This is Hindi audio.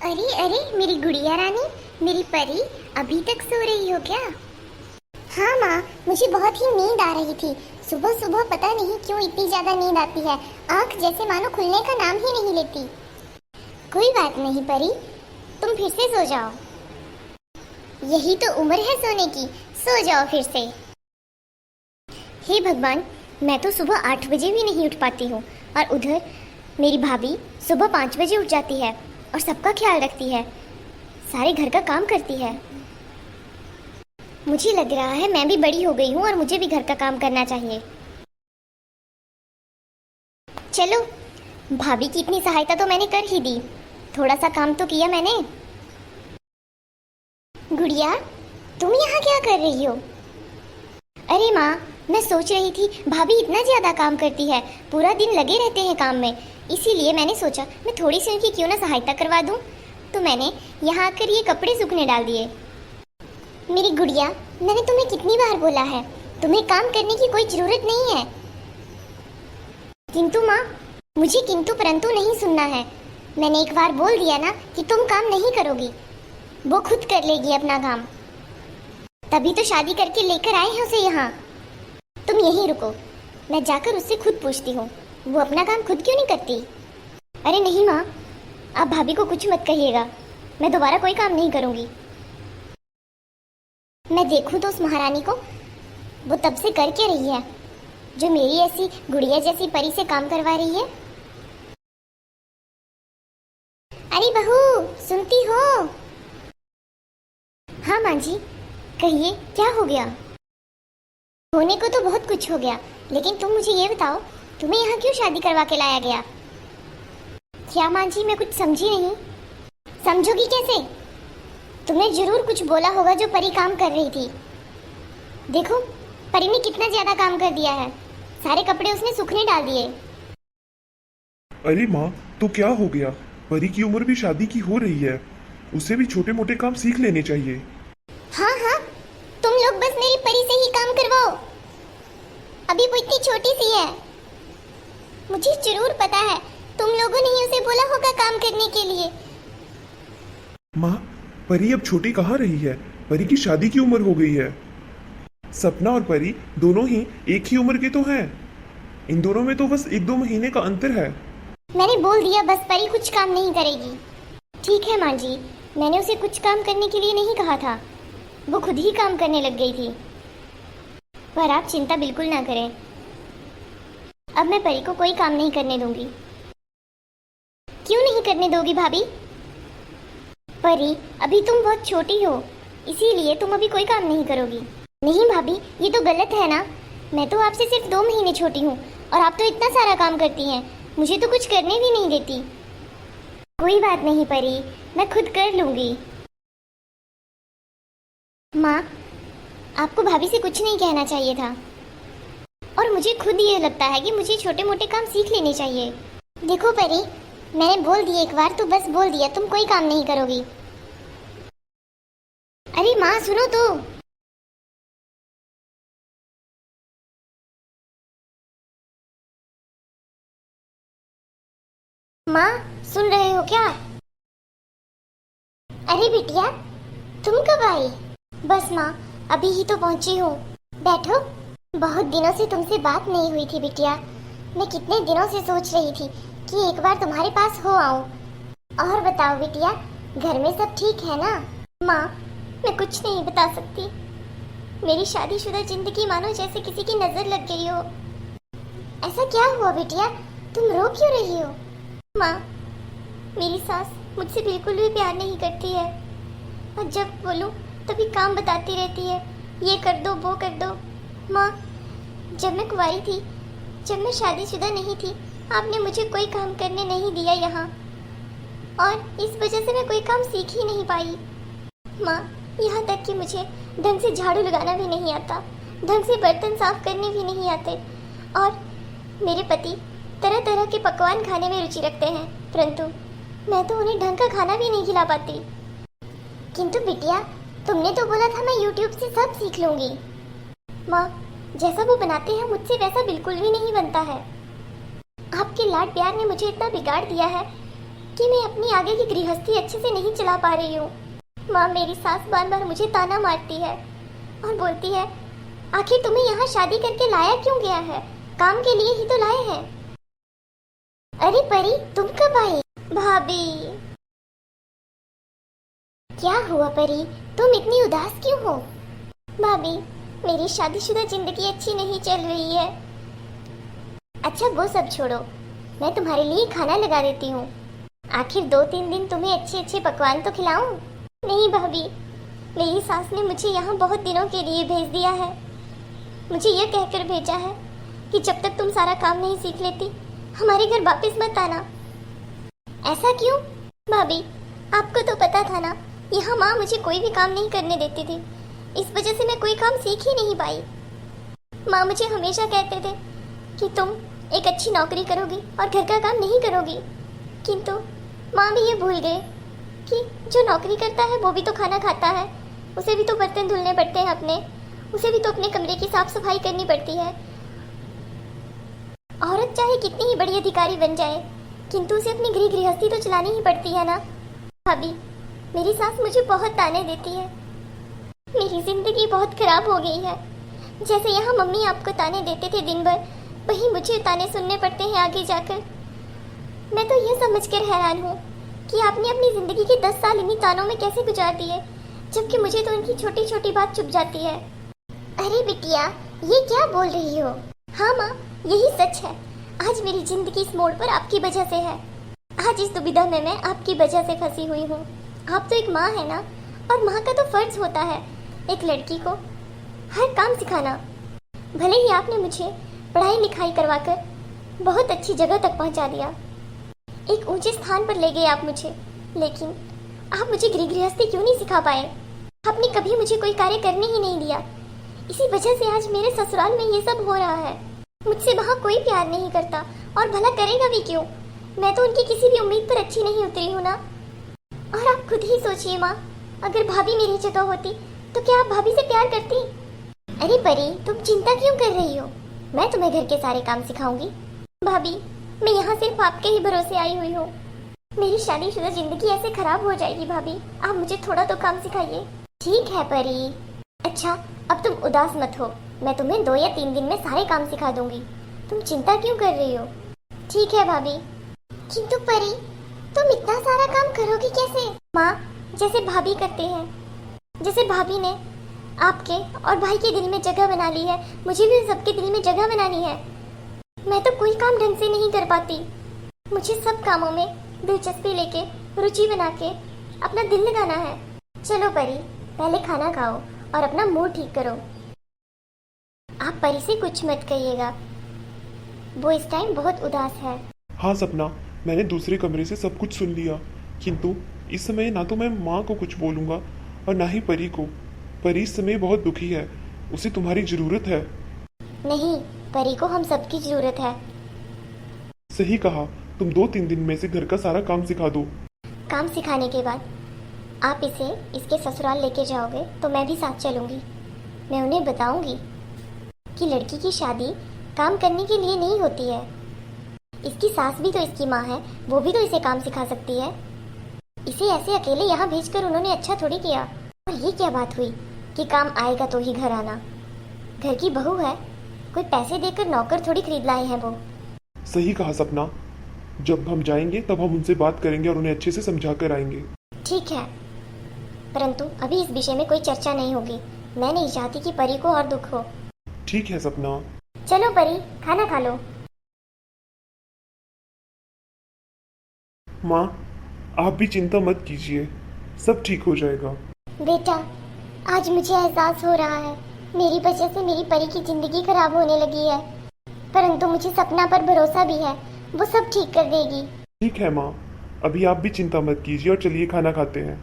अरे अरे, मेरी गुड़िया रानी, मेरी परी, अभी तक सो रही हो क्या? हाँ माँ, मुझे बहुत ही नींद आ रही थी। सुबह सुबह पता नहीं क्यों इतनी ज्यादा नींद आती है। आँख जैसे मानो खुलने का नाम ही नहीं लेती। कोई बात नहीं परी, तुम फिर से सो जाओ। यही तो उम्र है सोने की, सो जाओ फिर से। हे भगवान, मैं तो सुबह 8 बजे भी नहीं उठ पाती हूँ, और उधर मेरी भाभी सुबह 5 बजे उठ जाती है और सबका ख्याल रखती है, सारे घर का काम करती है। मुझे लग रहा है मैं भी बड़ी हो गई हूँ और मुझे भी घर का काम करना चाहिए। चलो, भाभी की इतनी सहायता तो मैंने कर ही दी, थोड़ा सा काम तो किया मैंने। गुड़िया, तुम यहाँ क्या कर रही हो? अरे माँ, मैं सोच रही थी भाभी इतना ज्यादा काम करती है, पूरा दिन लगे रहते हैं काम में, इसीलिए मैंने सोचा मैं थोड़ी सी उनकी क्यों ना सहायता करवा दूं। तो मैंने यहाँ आकर ये कपड़े सूखने डाल दिए। मेरी गुड़िया, मैंने तुम्हें कितनी बार बोला है, तुम्हें काम करने की कोई जरूरत नहीं है। किंतु माँ, मुझे किंतु परंतु नहीं सुनना है। मैंने एक बार बोल दिया ना कि तुम काम नहीं करोगी, वो खुद कर लेगी अपना काम। तभी तो शादी करके लेकर आए हैं उसे यहाँ। तुम यहीं रुको, मैं जाकर उससे खुद पूछती हूँ, वो अपना काम खुद क्यों नहीं करती। अरे नहीं माँ, आप भाभी को कुछ मत कहिएगा, मैं दोबारा कोई काम नहीं करूँगी। मैं देखूँ तो उस महारानी को, वो तब से कर क्या रही है जो मेरी ऐसी गुड़िया जैसी परी से काम करवा रही है। अरे बहू, सुनती हो? हाँ माँ जी, कहिए क्या हो गया? होने को तो बहुत कुछ हो गया, लेकिन तुम मुझे ये बताओ, तुम्हें यहाँ क्यों शादी करवा के लाया गया? क्या माँ जी, मैं कुछ समझी नहीं। समझोगी कैसे? तुमने जरूर कुछ बोला होगा जो परी काम कर रही थी। देखो, परी ने कितना ज्यादा काम कर दिया है, सारे कपड़े उसने सूखने डाल दिए। अरे माँ, तो क्या हो गया? परी की उम्र भी शादी की हो रही है, उसे भी छोटे मोटे काम सीख लेने चाहिए। हाँ हाँ, तुम लोग बस मेरी परी से ही काम करवाओ, अभी वो इतनी छोटी सी है। मुझे जरूर पता है तुम लोगों ने ही उसे बोला होगा काम करने के लिए। माँ, परी अब छोटी कहाँ रही है, परी की शादी की उम्र हो गई है। सपना और परी दोनों ही एक ही उम्र के तो हैं, इन दोनों में तो बस 1-2 महीने का अंतर है। मैंने बोल दिया, बस परी कुछ काम नहीं करेगी। ठीक है माँ जी, मैंने उसे कुछ काम करने के लिए नहीं कहा था, वो खुद ही काम करने लग गई थी। पर आप चिंता बिल्कुल ना करें, अब मैं परी को कोई काम नहीं करने दूंगी। क्यों नहीं करने दोगी भाभी? परी, अभी तुम बहुत छोटी हो, इसीलिए तुम अभी कोई काम नहीं करोगी। नहीं भाभी, ये तो गलत है ना, मैं तो आपसे सिर्फ 2 महीने छोटी हूँ और आप तो इतना सारा काम करती हैं, मुझे तो कुछ करने भी नहीं देती। कोई बात नहीं परी, मैं खुद कर लूंगी। माँ, आपको भाभी से कुछ नहीं कहना चाहिए था, और मुझे खुद ये लगता है कि मुझे छोटे मोटे काम सीख लेने चाहिए। देखो परी, मैंने बोल दिया एक बार तो बस बोल दिया, तुम कोई काम नहीं करोगी। अरे माँ सुनो तो। माँ, सुन रहे हो क्या? अरे बिटिया, तुम कब आई? बस माँ, अभी ही तो पहुंची हूँ, बैठो। बहुत दिनों से तुमसे बात नहीं हुई थी बिटिया, मैं कितने दिनों से सोच रही थी कि एक बार तुम्हारे पास हो आऊं। और बताओ बिटिया, घर में सब ठीक है ना? माँ, मैं कुछ नहीं बता सकती, मेरी शादीशुदा जिंदगी मानो जैसे किसी की नजर लग गई हो। ऐसा क्या हुआ बिटिया, तुम रो क्यों रही हो? माँ, मेरी सास मुझसे बिल्कुल भी प्यार नहीं करती है, और जब बोलूं तभी काम बताती रहती है, ये कर दो वो कर दो। माँ, जब मैं कुंवारी थी, जब मैं शादीशुदा नहीं थी, आपने मुझे कोई काम करने नहीं दिया यहाँ, और इस वजह से मैं कोई काम सीख ही नहीं पाई। माँ, यहाँ तक कि मुझे ढंग से झाड़ू लगाना भी नहीं आता, ढंग से बर्तन साफ करने भी नहीं आते, और मेरे पति तरह तरह के पकवान खाने में रुचि रखते हैं, परंतु मैं तो उन्हें ढंग का खाना भी नहीं खिला पाती। किंतु बिटिया, तुमने तो बोला था मैं YouTube से सब सीख लूंगी। माँ, जैसा वो बनाते हैं मुझसे वैसा बिल्कुल भी नहीं बनता है। आपके लाड प्यार ने मुझे इतना बिगाड़ दिया है कि मैं अपनी आगे की गृहस्थी अच्छे से नहीं चला पा रही हूँ। माँ, मेरी सास बार बार मुझे ताना मारती है और बोलती है, आखिर तुम्हें यहाँ शादी करके लाया क्यों गया है? काम के लिए ही तो लाए हैं। अरे परी, तुम कब आई? भाभी। क्या हुआ परी, तुम इतनी उदास क्यों हो? भाभी, मेरी शादीशुदा जिंदगी अच्छी नहीं चल रही है। अच्छा वो सब छोड़ो, मैं तुम्हारे लिए खाना लगा देती हूँ। आखिर 2-3 दिन तुम्हें अच्छे अच्छे पकवान तो खिलाऊं? नहीं भाभी, मेरी सास ने मुझे यहाँ बहुत दिनों के लिए भेज दिया है। मुझे यह कहकर भेजा है कि जब तक तुम सारा काम नहीं सीख लेती, हमारे घर वापस मत आना। ऐसा क्यों? भाभी, आपको तो पता था ना, यहाँ माँ मुझे कोई भी काम नहीं करने देती थी। इस वजह से मैं कोई काम सीख ही नहीं पाई। माँ मुझे हमेशा कहते थे कि तुम एक अच्छी नौकरी करोगी और घर का काम नहीं करोगी, किंतु माँ भी ये भूल गए कि जो नौकरी करता है वो भी तो खाना खाता है, उसे भी तो बर्तन धुलने पड़ते हैं अपने, उसे भी तो अपने कमरे की साफ सफाई करनी पड़ती है। औरत चाहे कितनी ही बड़ी अधिकारी बन जाए, किंतु उसे अपनी गृहस्थी तो चलानी ही पड़ती है ना। भाभी, मेरी सास मुझे बहुत ताने देती है। मेरी जिंदगी बहुत खराब हो गई है। जैसे यहाँ मम्मी आपको ताने देते थे दिन भर, वहीं मुझे ताने सुनने पड़ते हैं आगे जाकर। मैं तो यह समझकर हैरान हूँ कि आपने अपनी जिंदगी के 10 साल इन्हीं तानों में कैसे गुजार दिए, जबकि मुझे तो उनकी छोटी छोटी बात चुभ जाती है। अरे बिटिया, ये क्या बोल रही हो? हाँ माँ, यही सच है। आज मेरी जिंदगी इस मोड़ पर आपकी वजह से है। आज इस दुविधा में मैं आपकी वजह से फंसी हुई हूँ। आप तो एक माँ है ना, और माँ का तो फर्ज होता है एक लड़की को हर काम सिखाना। भले ही आपने मुझे पढ़ाई लिखाई करवाकर बहुत अच्छी जगह तक पहुँचा दिया, एक ऊंचे स्थान पर ले गए आप मुझे, लेकिन आप मुझे गृहस्थी क्यों नहीं सिखा पाए? आपने कभी मुझे कोई कार्य करने ही नहीं दिया। इसी वजह से आज मेरे ससुराल में ये सब हो रहा है। मुझसे वहाँ कोई प्यार नहीं करता, और भला करेगा भी क्यों? मैं तो उनकी किसी भी उम्मीद पर अच्छी नहीं उतरी हूँ ना। और आप खुद ही सोचिए माँ, अगर भाभी मेरी जगह होती तो क्या आप भाभी से प्यार करती? अरे परी, तुम चिंता क्यों कर रही हो? मैं तुम्हें घर के सारे काम सिखाऊंगी। भाभी, मैं यहाँ सिर्फ आपके ही भरोसे आई हुई हूँ। मेरी शादीशुदा जिंदगी ऐसे खराब हो जाएगी भाभी, आप मुझे थोड़ा तो काम सिखाइए। ठीक है परी। अच्छा, अब तुम उदास मत हो, मैं तुम्हें 2 या 3 दिन में सारे काम सिखा दूंगी। तुम चिंता क्यों कर रही हो? ठीक है भाभी। किंतु परी, तुम इतना सारा काम करोगी कैसे? माँ, जैसे भाभी करते हैं। जैसे भाभी ने आपके और भाई के दिल में जगह बना ली है, मुझे भी सबके दिल में जगह बनानी है। मैं तो कोई काम ढंग से नहीं कर पाती। मुझे सब कामों में दिलचस्पी लेके, रुचि बना के अपना दिल लगाना है। चलो परी, पहले खाना खाओ और अपना मूड ठीक करो। आप परी से कुछ मत कहिएगा, वो इस टाइम बहुत उदास है। हाँ सपना, मैंने दूसरे कमरे से सब कुछ सुन लिया, किंतु इस समय ना तो मैं माँ को कुछ बोलूँगा और ना ही परी को। परी इस समय बहुत दुखी है, उसे तुम्हारी जरूरत है। नहीं, परी को हम सबकी जरूरत है। सही कहा, तुम 2-3 दिन में से घर का सारा काम सिखा दो। काम सिखाने के बाद आप इसे इसके ससुराल लेके जाओगे तो मैं भी साथ चलूंगी। मैं उन्हें बताऊंगी कि लड़की की शादी काम करने के लिए नहीं होती है। इसकी सास भी तो इसकी माँ है, वो भी तो इसे काम सिखा सकती है। इसे ऐसे अकेले यहाँ भेजकर उन्होंने अच्छा थोड़ी किया। और ये क्या बात हुई कि काम आएगा तो ही घर आना? घर की बहू है, कोई पैसे देकर नौकर थोड़ी खरीद लाए हैं वो। सही कहा सपना, जब हम जाएंगे तब हम उनसे बात करेंगे और उन्हें अच्छे से समझा कर आएंगे। ठीक है, परंतु अभी इस विषय में कोई चर्चा नहीं होगी। मैं नहीं चाहती कि परी को और दुख हो। ठीक है सपना। चलो परी, खाना खा लो। माँ, आप भी चिंता मत कीजिए, सब ठीक हो जाएगा। बेटा, आज मुझे एहसास हो रहा है मेरी वजह से मेरी परी की जिंदगी खराब होने लगी है, परंतु मुझे सपना पर भरोसा भी है, वो सब ठीक कर देगी। ठीक है माँ, अभी आप भी चिंता मत कीजिए और चलिए खाना खाते हैं।